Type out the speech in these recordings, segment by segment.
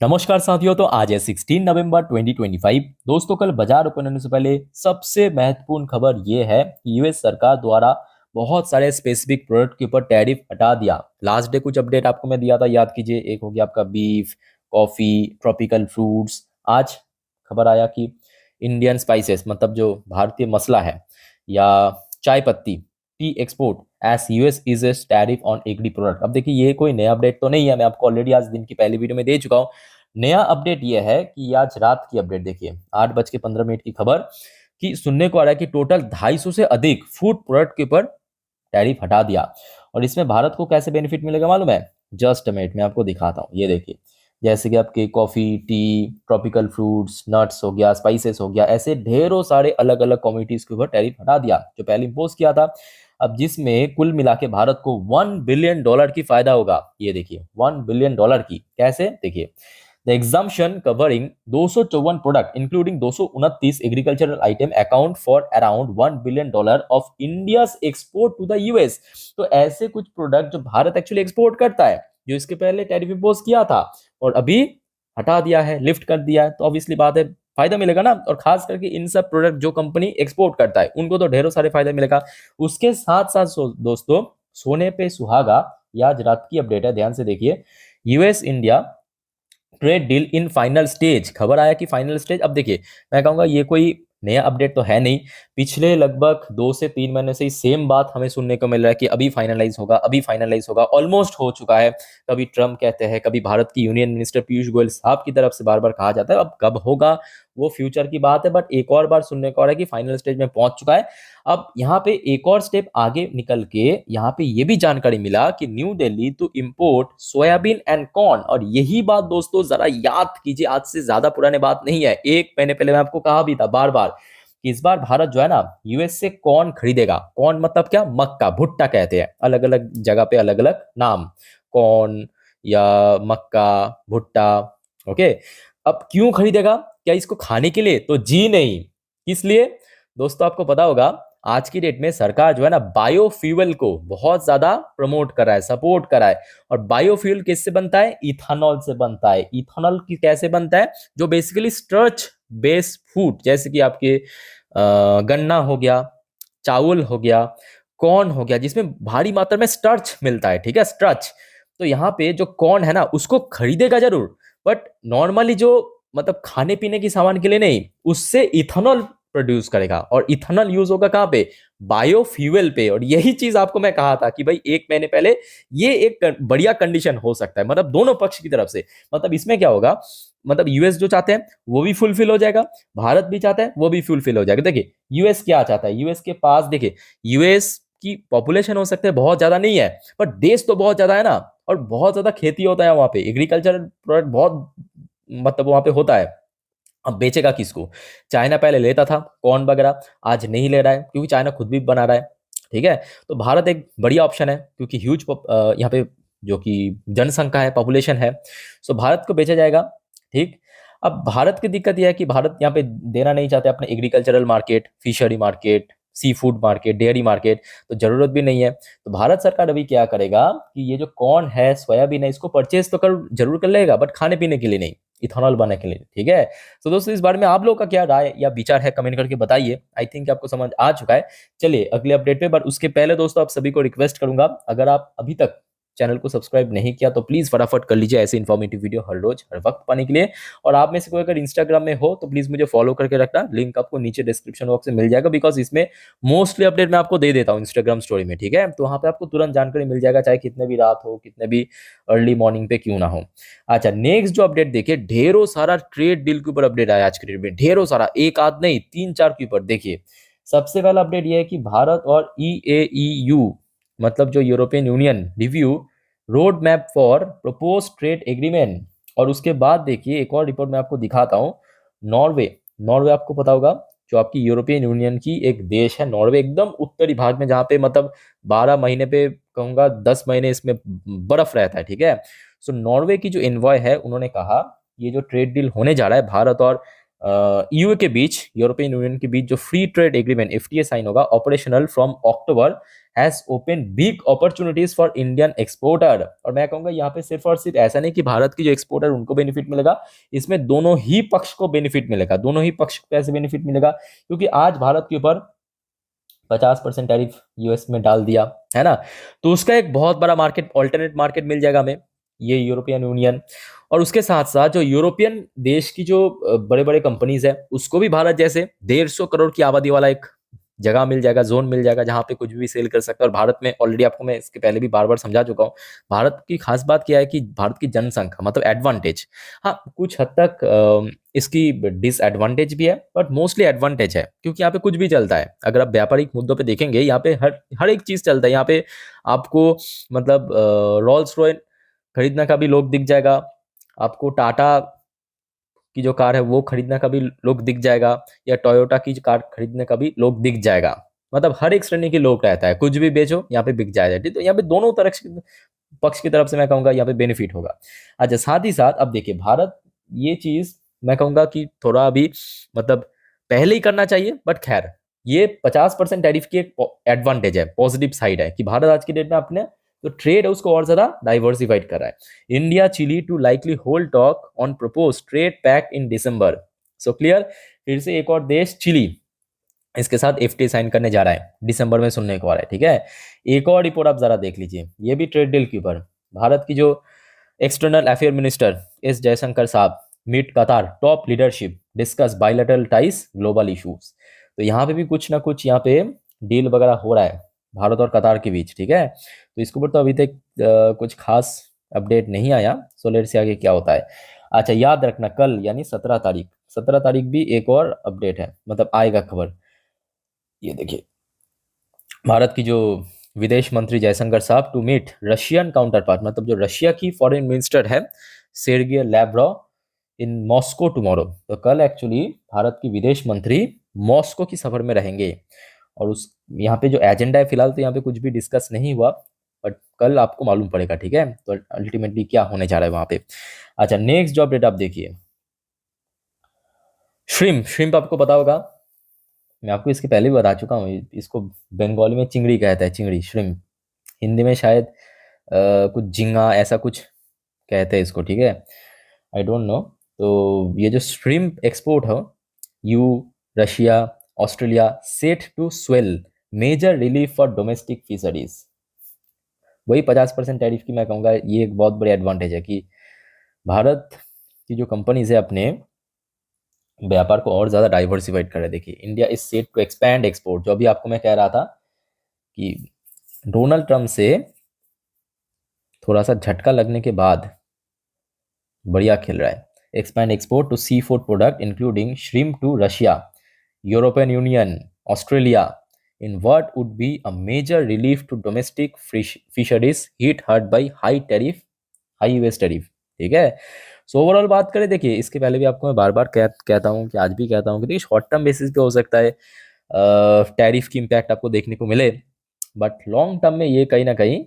नमस्कार साथियों। तो आज है 16 नवंबर 2025। दोस्तों, कल बाजार ओपन होने से पहले सबसे महत्वपूर्ण खबर ये है कि यूएस सरकार द्वारा बहुत सारे स्पेसिफिक प्रोडक्ट के ऊपर टैरिफ हटा दिया। लास्ट डे कुछ अपडेट आपको मैं दिया था, याद कीजिए। एक हो गया आपका बीफ, कॉफी, ट्रॉपिकल फ्रूट्स। आज खबर आया कि इंडियन स्पाइसेस, मतलब जो भारतीय मसला है या चाय पत्ती, T export S US is S tariff on agree product. अब देखिए, ये कोई नया अपडेट तो नहीं है, मैं आपको ऑलरेडी आज दिन की पहली वीडियो में दे चुका हूँ। नया अपडेट ये है कि आज रात की अपडेट देखिए, 8:15 की खबर कि सुनने को आ रहा है कि टोटल 250 से अधिक फूड प्रोडक्ट के ऊपर टैरिफ हटा दिया। और इसमें भारत को कैसे बेनिफिट मिलेगा मालूम है? जस्ट मिनट में आपको दिखाता हूँ। ये देखिए, जैसे कि आपके coffee, T, tropical fruits, nuts हो गया, स्पाइसेस हो गया, ऐसे ढेरों सारे अलग अलग कमोडिटीज के ऊपर टैरिफ हटा दिया जो पहले इम्पोज किया था। अब जिसमें कुल मिला के भारत को $1 बिलियन की फायदा होगा। ये देखिए, $1 बिलियन की। कैसे? देखिए, the exemption covering 254 product including 229 agricultural item account for around $1 billion of India's export to the US. तो ऐसे कुछ प्रोडक्ट जो भारत एक्चुअली एक्सपोर्ट करता है, जो इसके पहले टैरिफ इम्पोज किया था और अभी हटा दिया है, लिफ्ट कर दिया है, तो ऑब्वियसली बात है फायदा मिलेगा ना। और खास करके इन सब प्रोडक्ट जो कंपनी एक्सपोर्ट करता है उनको तो ढेरों सारे फायदा मिलेगा। उसके साथ साथ दोस्तों, सोने पे सुहागा, ये आज रात की अपडेट है, ध्यान से देखिए। US India trade deal in final stage. खबर आया कि फाइनल स्टेज। अब देखिए, मैं कहूंगा ये कोई नया अपडेट तो है नहीं। पिछले लगभग 2 से 3 महीने से सेम बात हमें सुनने को मिल रहा है कि अभी फाइनलाइज होगा, अभी फाइनलाइज होगा, ऑलमोस्ट हो चुका है। कभी ट्रम्प कहते हैं, कभी भारत की यूनियन मिनिस्टर पीयूष गोयल साहब की तरफ से बार बार कहा जाता है। अब कब होगा वो फ्यूचर की बात है, बट एक और बार सुनने को आ रहा है कि फाइनल स्टेज में पहुंच चुका है। अब यहाँ पे एक और स्टेप आगे निकल के यहाँ पे ये भी जानकारी मिला कि New Delhi to import soybean and corn. और यही बात दोस्तों जरा याद कीजिए, आज से ज्यादा पुराने बात नहीं है। एक महीने पहले मैं आपको कहा भी था बार बार कि इस बार भारत जो है ना, यूएस से कॉर्न खरीदेगा। कॉर्न मतलब क्या? मक्का, भुट्टा कहते हैं, अलग अलग जगह पे अलग अलग नाम, कॉर्न या मक्का, भुट्टा। ओके, अब क्यों खरीदेगा? क्या इसको खाने के लिए? तो जी नहीं। किस लिए? दोस्तों, आपको पता होगा आज की डेट में सरकार जो है ना, बायोफ्यूल को बहुत ज्यादा प्रमोट कर रहा है, सपोर्ट कर रहा है। और बायोफ्यूल किससे बनता है? इथेनॉल से बनता है। इथेनॉल की कैसे बनता है? जो बेसिकली स्टार्च बेस्ड फूड, जैसे कि आपके गन्ना हो गया, चावल हो गया, कॉर्न हो गया, जिसमें भारी मात्रा में स्टार्च मिलता है। ठीक है, स्टार्च। तो यहाँ पे जो कॉर्न है ना, उसको खरीदेगा जरूर, बट नॉर्मली जो मतलब खाने पीने की सामान के लिए नहीं, उससे इथेनॉल प्रोड्यूस करेगा। और इथेनॉल यूज होगा कहाँ पे? बायोफ्यूल पे। और यही चीज आपको मैं कहा था कि भाई एक महीने पहले ये एक बढ़िया कंडीशन हो सकता है, मतलब दोनों पक्ष की तरफ से। मतलब इसमें क्या होगा, मतलब यूएस जो चाहते हैं वो भी फुलफिल हो जाएगा, भारत भी चाहता है वो भी फुलफिल हो जाएगा। देखिए, यूएस क्या चाहता है? यूएस के पास देखिए, यूएस की पॉपुलेशन हो सकते हैं बहुत ज्यादा नहीं है, पर देश तो बहुत ज्यादा है ना। और बहुत ज्यादा खेती होता है वहां पे, एग्रीकल्चर प्रोडक्ट बहुत मतलब वहां पे होता है। अब बेचेगा किसको? चाइना पहले लेता था कॉर्न वगैरह, आज नहीं ले रहा है क्योंकि चाइना खुद भी बना रहा है। ठीक है, तो भारत एक बढ़िया ऑप्शन है क्योंकि ह्यूज यहाँ पे जो कि जनसंख्या है, पॉपुलेशन है, सो भारत को बेचा जाएगा। ठीक। अब भारत की दिक्कत यह है कि भारत यहाँ पे देना नहीं चाहते अपने agricultural market, fishery market, sea food market, dairy market, तो जरूरत भी नहीं है। तो भारत सरकार अभी क्या करेगा कि ये जो कॉर्न है, सोयाबीन है, इसको परचेज तो कर जरूर कर लेगा, बट खाने पीने के लिए नहीं, इथेनॉल बनाने के लिए। ठीक है, तो दोस्तों इस बारे में आप लोग का क्या राय या विचार है, कमेंट करके बताइए। आई थिंक आपको समझ आ चुका है। चलिए अगले अपडेट पे, बट उसके पहले दोस्तों आप सभी को रिक्वेस्ट करूंगा, अगर आप अभी तक चैनल को सब्सक्राइब नहीं किया तो प्लीज फटाफट कर लीजिए ऐसे इन्फॉर्मेटिव वीडियो हर रोज हर वक्त पाने के लिए। और आप में से कोई अगर इंस्टाग्राम में हो तो प्लीज मुझे फॉलो करके रखना, लिंक आपको नीचे डिस्क्रिप्शन बॉक्स में मिल जाएगा, बिकॉज इसमें मोस्टली अपडेट मैं आपको दे देता हूँ इंस्टाग्राम स्टोरी में। ठीक है, तो वहां पे आपको तुरंत जानकारी मिल जाएगा, चाहे कितने भी रात हो, कितने भी अर्ली मॉर्निंग पे क्यों ना हो। अच्छा, नेक्स्ट जो अपडेट देखिए, ढेरों सारा ट्रेड डील के ऊपर अपडेट आया आज के डेट में, ढेरों सारा, एक आध नहीं, 3-4 के ऊपर। देखिए, सबसे पहला अपडेट यह है कि भारत और ईएईयू, मतलब जो European union, review road map for propose trade agreement. और उसके बाद देखिए एक और रिपोर्ट मैं आपको दिखाता हूँ। नॉर्वे, नॉर्वे आपको पता होगा जो आपकी यूरोपियन यूनियन की एक देश है, नॉर्वे, एकदम उत्तरी भाग में, जहाँ पे मतलब 12 महीने पे कहूंगा 10 महीने इसमें बर्फ रहता है। ठीक है, सो नॉर्वे की जो एनवॉय है, उन्होंने कहा ये जो ट्रेड डील होने जा रहा है भारत और यूए के बीच, यूरोपियन यूनियन के बीच जो free trade agreement FTA sign होगा operational from October, has open big opportunities for Indian exporter. और मैं कहूंगा यहाँ पे सिर्फ और सिर्फ ऐसा नहीं कि भारत की जो एक्सपोर्टर उनको बेनिफिट मिलेगा, इसमें दोनों ही पक्ष को बेनिफिट मिलेगा। दोनों ही पक्ष को कैसे बेनिफिट मिलेगा? क्योंकि आज भारत के ऊपर 50% टैरिफ यूएस में डाल दिया है ना, तो उसका एक बहुत बड़ा मार्केट, ऑल्टरनेट मार्केट मिल जाएगा हमें, ये यूरोपियन यूनियन। और उसके साथ साथ जो यूरोपियन देश की जो बड़े बड़े कंपनीज है, उसको भी भारत जैसे 150 करोड़ की आबादी वाला एक जगह मिल जाएगा, जोन मिल जाएगा, जहां पे कुछ भी सेल कर सकता है। और भारत में ऑलरेडी आपको मैं इसके पहले भी बार बार समझा चुका हूँ, भारत की खास बात क्या है कि भारत की जनसंख्या मतलब एडवांटेज, हाँ कुछ हद तक इसकी डिसएडवांटेज भी है, बट मोस्टली एडवांटेज है, क्योंकि यहाँ पे कुछ भी चलता है। अगर आप व्यापारिक मुद्दों पे देखेंगे, यहाँ पे हर हर एक चीज चलता है। यहाँ पे आपको मतलब रोल्स रॉयस खरीदना का भी लोग दिख जाएगा, आपको टाटा की जो कार है वो खरीदने का भी लोग दिख जाएगा, या टोयोटा की कार खरीदने का भी लोग दिख जाएगा। मतलब हर एक श्रेणी के लोग रहता है, कुछ भी बेचो यहाँ पे बिक जाएगा। ठीक, तो यहाँ पे दोनों तरह पक्ष की तरफ से मैं कहूंगा यहाँ पे बेनिफिट होगा। अच्छा, साथ ही साथ अब देखिए भारत, ये चीज मैं कहूंगा कि थोड़ा अभी मतलब पहले ही करना चाहिए, बट खैर ये 50% टैरिफ की एक एडवांटेज है, पॉजिटिव साइड है कि भारत आज की डेट में अपने जो ट्रेड है उसको और ज्यादा डाइवर्सिफाइड कर रहा है। India Chile to likely hold talk on propose trade pact in December. So clear, फिर से एक और देश चिली इसके साथ एफटीए साइन करने जा रहा है, दिसंबर में सुनने को आ रहा है। ठीक है, एक और रिपोर्ट आप जरा देख लीजिए, ये भी ट्रेड डील के ऊपर। भारत की जो external affair minister S Jaishankar साहब मीट कतार top leadership discuss bilateral ties global issues. तो यहाँ पे भी कुछ ना कुछ यहाँ पे डील वगैरह हो रहा है भारत और कतार के बीच। ठीक है, तो इसके ऊपर तो अभी तक कुछ खास अपडेट नहीं आया। सो लेट्स से आगे क्या होता है। अच्छा, याद रखना कल यानी 17 तारीख, 17 तारीख भी एक और अपडेट है, मतलब आएगा खबर। ये देखिए, भारत की जो विदेश मंत्री जयशंकर साहब to meet Russian counterpart, मतलब जो रशिया की फॉरेन मिनिस्टर है सेर्गिय लैव्रोव इन मॉस्को टुमारो। तो कल एक्चुअली भारत की विदेश मंत्री मॉस्को की सफर में रहेंगे। और उस यहाँ पे जो एजेंडा है, फिलहाल तो यहाँ पे कुछ भी डिस्कस नहीं हुआ, बट कल आपको मालूम पड़ेगा। ठीक है, तो अल्टीमेटली क्या होने जा रहा है वहां पे। अच्छा, नेक्स्ट जो अपडेट आप देखिए, श्रिम्प, श्रिम्प आपको पता होगा, मैं आपको इसके पहले भी बता चुका हूँ, इसको बंगाली में चिंगड़ी कहता है, चिंगड़ी, श्रिम्प। हिंदी में शायद कुछ झींगा ऐसा कुछ कहते हैं इसको। ठीक है, आई डोंट नो। तो ये जो श्रिम्प एक्सपोर्ट है, EU Russia Australia set to swell major relief for domestic fisheries. वही 50% टैरिफ की मैं कहूँगा ये एक बहुत बड़ी एडवांटेज है कि भारत की जो कंपनीज है अपने व्यापार को और ज़्यादा डाइवर्सिफाइड कर रहे हैं। देखिए, India is set to expand export, जो अभी आपको मैं कह रहा था कि डोनाल्ड ट्रम्प से थोड़ा सा झटका लगने के बाद बढ़िया खेल रहा है। Expand export to seafood product including shrimp to Russia, European Union, Australia in what would be a major relief to domestic fisheries hit hard by high US tariff। ठीक है, सो ओवरऑल बात करें, देखिए इसके पहले भी आपको मैं बार बार कहता हूँ कि आज भी कहता हूँ कि देखिए शॉर्ट टर्म बेसिस पे हो सकता है टैरिफ की इम्पैक्ट आपको देखने को मिले, बट लॉन्ग टर्म में ये कहीं ना कहीं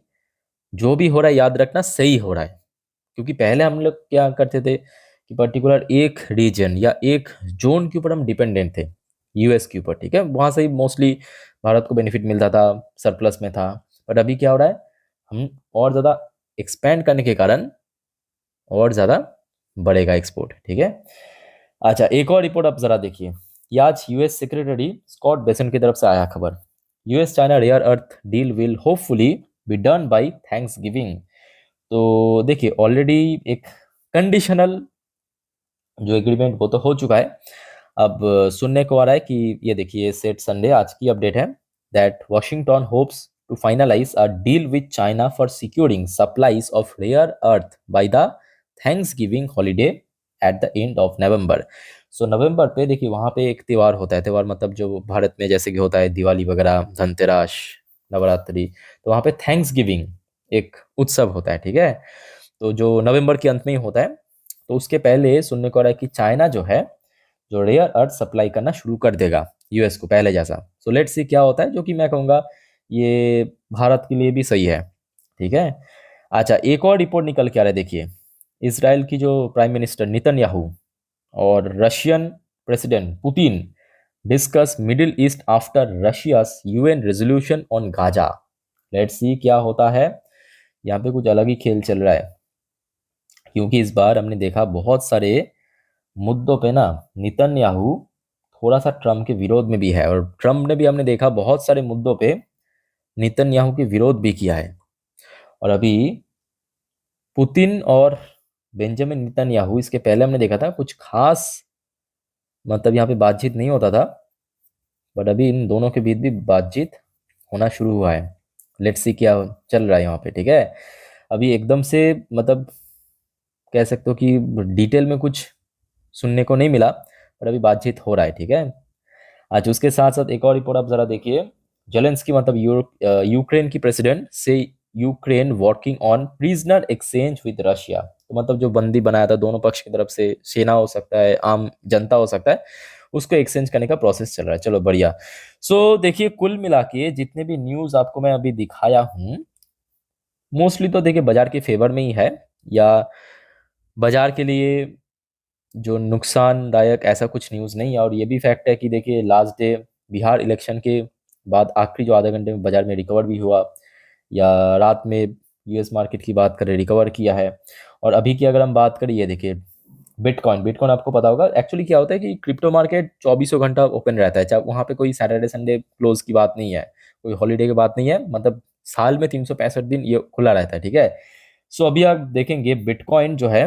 जो भी हो रहा है याद रखना सही हो रहा है। क्योंकि पहले हम लोग क्या करते थे कि पर्टिकुलर एक रीजन या एक जोन के ऊपर हम डिपेंडेंट थे, यूएस के ऊपर। ठीक है, वहां से ही मोस्टली भारत को बेनिफिट मिलता था, सरप्लस में था। बट अभी क्या हो रहा है, हम और ज़्यादा एक्सपेंड करने के कारण और ज़्यादा बढ़ेगा एक्सपोर्ट। ठीक है, अच्छा एक और रिपोर्ट आप ज़रा देखिए, ये आज यूएस सेक्रेटरी स्कॉट बेसेंट की तरफ से आया खबर, US China rare earth deal will hopefully be done by Thanksgiving. तो देखिए ऑलरेडी एक कंडीशनल जो एग्रीमेंट वो तो हो चुका है। अब सुनने को आ रहा है कि ये देखिए सेट संडे, आज की अपडेट है, that Washington hopes to finalise a deal with China for securing supplies of rare earth by the thanksgiving holiday at the end of November. सो नवंबर पे देखिए वहाँ पे एक त्यौहार होता है, त्यौहार मतलब जो भारत में जैसे कि होता है दिवाली वगैरह, धनतेरस, नवरात्रि, तो वहाँ पे थैंक्स गिविंग एक उत्सव होता है। ठीक है, तो जो नवंबर के अंत में ही होता है। तो उसके पहले सुनने को आ रहा है कि चाइना जो है जो रेयर अर्थ सप्लाई करना शुरू कर देगा यूएस को पहले जैसा। सो लेट्स सी क्या होता है, जो कि मैं कहूँगा ये भारत के लिए भी सही है। ठीक है, अच्छा एक और रिपोर्ट निकल के आ रहा है, देखिए इसराइल की जो प्राइम मिनिस्टर नेतन्याहू और Russian president Putin discuss Middle East after Russia's UN resolution on Gaza. Let's see क्या होता है। यहाँ पे कुछ अलग ही खेल चल रहा है, क्योंकि इस बार हमने देखा बहुत सारे मुद्दों पे ना नेतन्याहू थोड़ा सा ट्रम्प के विरोध में भी है, और ट्रम्प ने भी हमने देखा बहुत सारे मुद्दों पे नेतन्याहू के विरोध भी किया है। और अभी पुतिन और बेंजामिन नेतन्याहू, इसके पहले हमने देखा था कुछ खास मतलब यहाँ पे बातचीत नहीं होता था, बट अभी इन दोनों के बीच भी बातचीत होना शुरू हुआ है। लेट्स सी क्या चल रहा है यहाँ पे, ठीक है। अभी एकदम से मतलब कह सकते हो कि डिटेल में कुछ सुनने को नहीं मिला, पर अभी बातचीत हो रहा है, ठीक है। आज उसके साथ साथ एक और रिपोर्ट आप जरा देखिए। जेलेंस्की मतलब यूक्रेन की प्रेसिडेंट से Ukraine working on prisoner exchange with Russia. तो मतलब जो बंदी बनाया था दोनों पक्ष की तरफ से, सेना हो सकता है, आम जनता हो सकता है, उसको एक्सचेंज करने का प्रोसेस चल रहा है। चलो बढ़िया। सो देखिए कुल मिला के जितने भी न्यूज आपको मैं अभी दिखाया हूँ, मोस्टली तो देखिए बाजार के फेवर में ही है, या बाजार के लिए जो नुकसानदायक ऐसा कुछ न्यूज़ नहीं है। और ये भी फैक्ट है कि देखिए लास्ट डे बिहार इलेक्शन के बाद आखिरी जो आधे घंटे में बाजार में रिकवर भी हुआ, या रात में यूएस मार्केट की बात करें रिकवर किया है। और अभी की अगर हम बात करें, ये देखिए बिटकॉइन बिटकॉइन आपको पता होगा एक्चुअली क्या होता है कि क्रिप्टो मार्केट 24 घंटा ओपन रहता है, चाहे वहाँ पे कोई सैटरडे संडे क्लोज की बात नहीं है, कोई हॉलीडे की बात नहीं है, मतलब साल में 365 दिन ये खुला रहता है, ठीक है। सो अभी आप देखेंगे बिटकॉइन जो है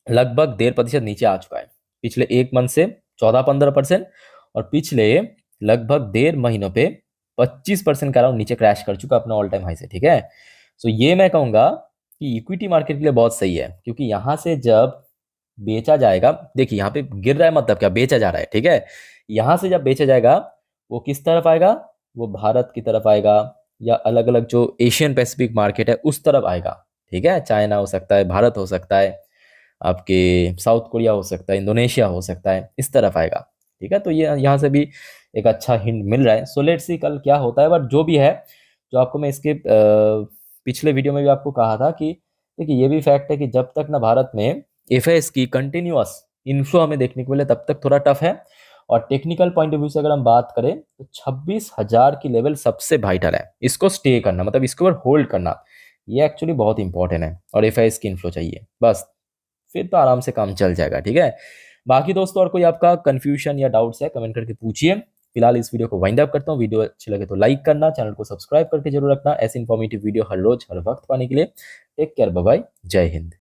लगभग 1.5% नीचे आ चुका है पिछले एक मंथ से, 14-15%, और पिछले लगभग 1.5 महीनों पे 25% का अराउंड नीचे क्रैश कर चुका अपना ऑल टाइम हाई से, ठीक है। सो ये मैं कहूँगा कि इक्विटी मार्केट के लिए बहुत सही है, क्योंकि यहाँ से जब बेचा जाएगा, देखिए यहाँ पे गिर रहा है मतलब क्या, बेचा जा रहा है, ठीक है। यहाँ से जब बेचा जाएगा वो किस तरफ आएगा, वो भारत की तरफ आएगा, या अलग अलग जो एशियन पैसिफिक मार्केट है उस तरफ आएगा, ठीक है। चाइना हो सकता है, भारत हो सकता है, आपके साउथ कोरिया हो सकता है, इंडोनेशिया हो सकता है, इस तरफ आएगा, ठीक है। तो ये यहाँ से भी एक अच्छा हिंट मिल रहा है। सो लेट्स सी कल क्या होता है, बट जो भी है, जो आपको मैं इसके पिछले वीडियो में भी आपको कहा था कि देखिए ये भी फैक्ट है कि जब तक ना भारत में एफआईएस की कंटिन्यूअस इन्फ्लो हमें देखने को मिले तब तक थोड़ा टफ है। और टेक्निकल पॉइंट ऑफ व्यू से अगर हम बात करें तो 26,000 की लेवल सबसे वाइटल है, इसको स्टे करना मतलब इसके ऊपर होल्ड करना, ये एक्चुअली बहुत इंपॉर्टेंट है। और एफआईएस की इन्फ्लो चाहिए बस, फिर तो आराम से काम चल जाएगा, ठीक है। बाकी दोस्तों और कोई आपका कंफ्यूजन या डाउट्स है कमेंट करके पूछिए। फिलहाल इस वीडियो को वाइंड अप करता हूँ। वीडियो अच्छी लगे तो लाइक करना, चैनल को सब्सक्राइब करके जरूर रखना ऐसी इन्फॉर्मेटिव वीडियो हर रोज हर वक्त पाने के लिए। टेक केयर, बाय बाय, जय हिंद।